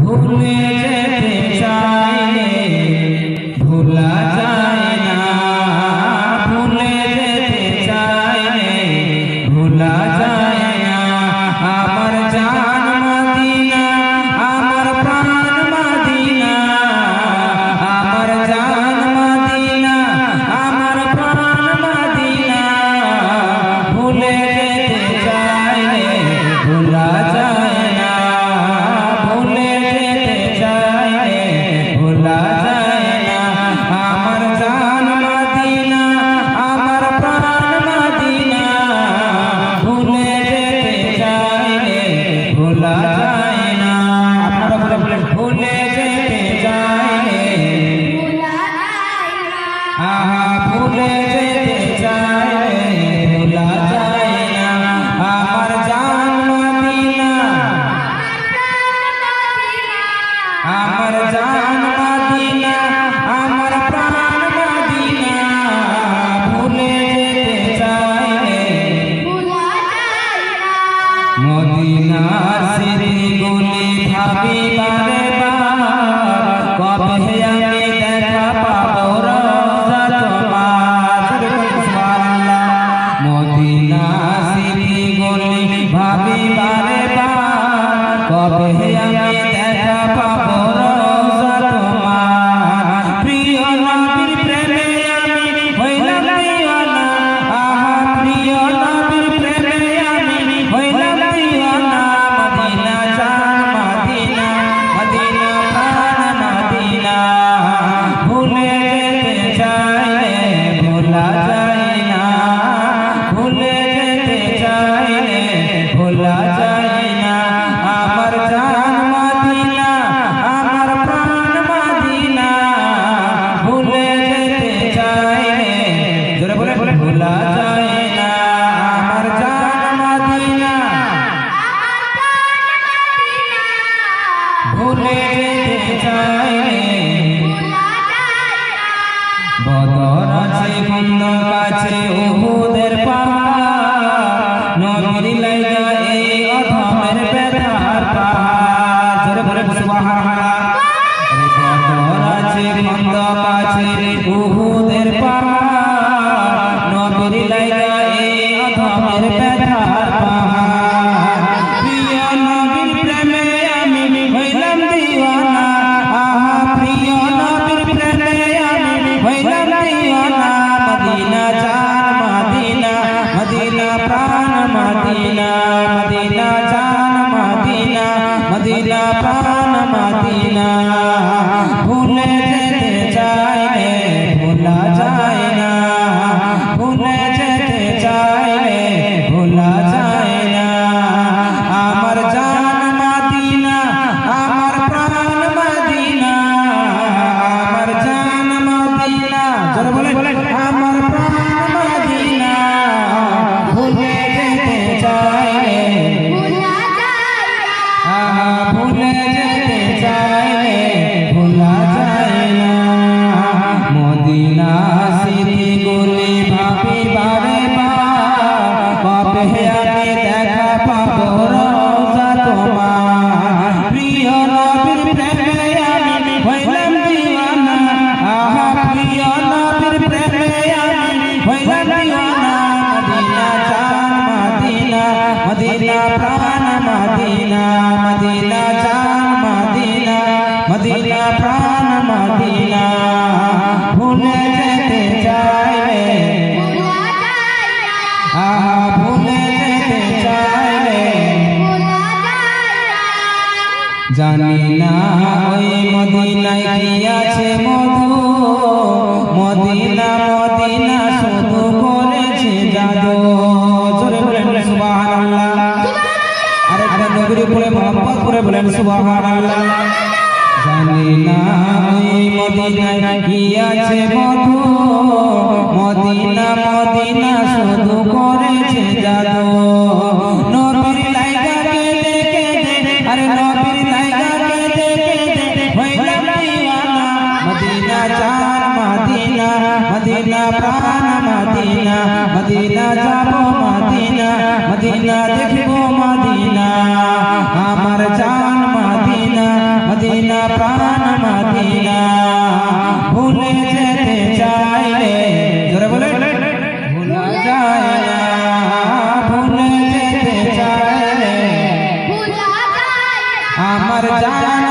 ভুলে যেতে চাইলে ভোলা যায় না, ভুলে যেতে চাইলে ভোলা যায় না। আমার জান মদিনা, আমার প্রাণ মদিনা, আমার জান মদিনা, আমার প্রাণ মদিনা। ভুলে যেতে চাইলে ভোলা যায় না, ভুলে যেতে চাইলে ভোলা যায় না। আমার জান মদিনা, আমার প্রাণ মদিনা। ভুলে যেতে চাইলে ভোলা যায় না। আপনারা বলেন ভুলে যেতে চাইলে ভোলা যায় না। ভুলে যেতে চাইলে ভোলা যায় না। আমার জান মদিনা, আমার জান মদিনা, আমার প্রাণ মদিনা। ভুলে যেতে চাইলে ভোলা যায় না। মদিনার স্মৃতিগুলি ভাবি বারে বার, কবে আমি দেখা পাবো রওজা তোমার। সুবহানাল্লাহ। মদিনার স্মৃতিগুলি ভাবি বারে বার, কবে আমি দেখা পাবো রওজা তোমার। প্রিয় নবীর প্রেমে আমি হইলাম দিওয়ানা, আহা প্রিয় নবীর প্রেমে আমি হইলাম দিওয়ানা। মদিনা জান মদিনা, মদিনা প্রাণ মদিনা। ভুলে যেতে চাইলে ভোলা যায় না, ভুলে যেতে চাইলে ভোলা যায় না। আমার জান মদিনা, আমার প্রাণ মদিনা। ভুলে যেতে চাইলে জোরে বলে ভোলা যায় না। আমার জান মদিনা, ভুলে যেতে চাইলে বদর আছে বন্ধ কাছে উহুদের পাহাড়, নবীর লাইগা এই অধমের ব্যথার পাহাড়। জোরে বলে সুবহানাল্লাহ। বদর আছে বন্ধ কাছে উহুদের পাহাড়, নবীর লাইগা এই অধমের ব্যথার পাহাড়। প্রিয় নবীর প্রেমে আমি হইলাম দিওয়ানা, আহা প্রিয় নবীর প্রেমে আমি হইলাম দিওয়ানা। মদিনা জান মদিনা, মদিনা প্রাণ মদিনা, মদিনা জান মদিনা, মদিনা প্রাণ মদিনা। ভুলে যেতে চাইলে ভোলা যায় না, ভুলে যেতে চাইলে ভোলা যায় না। আমার জান মদিনা, আমার প্রাণ মদিনা, আমার জান মদিনা। জোরে বলেন আমার প্রাণ মদিনা। ভুলে যেতে চাইলে ভোলা যায় না, ভুলে যেতে চাইলে ভোলা যায় না। মদিনা স্মৃতিগুলি ভাবি বারে বার, কবে আমি দেখা পাবো রওজা তোমার। প্রিয় নবীর প্রেমে আমি হইলাম দিওয়ানা, আহা প্রিয় নবীর প্রেমে আমি হইলাম দিওয়ানা। মদিনা জান মদিনা, মদিনা প্রাণ মদিনা, মদিনা জান মদিনা, মদিনা প্রাণ মদিনা। ভুলে যেতে চাইলে ভোলা যায় না, আহা ভুলে যেতে চাইলে ভোলা যায় না। জানি না ওই মদিনায় কি আছে মধু, মদিনা মদিনা শুধু করেছে জাদু। জোরে বলেন সুবহানাল্লাহ। আরেকটা নবীর উপরে মোহাম্মদ করে বলেন সুবহানাল্লাহ। জানি না ওই মদিনায় কি আছে মধু, মদিনা মদিনা শুধু করেছে জাদু। নবীর লাইগা কেঁদে কেঁদে, আরে নবীর লাইগা কেঁদে কেঁদে হইলাম দিওয়ানা। মদিনা জান মদিনা, মদিনা প্রাণ মদিনা, মদিনা যাব মদিনা, মদিনা দেখব মদিনা। আমার জান মদিনা, মদিনা প্রাণ মদিনা ভুলে যেতে চাইলে জোরে বলে ভুলা যায় না ভুলে যেতে চাইলে আমার জান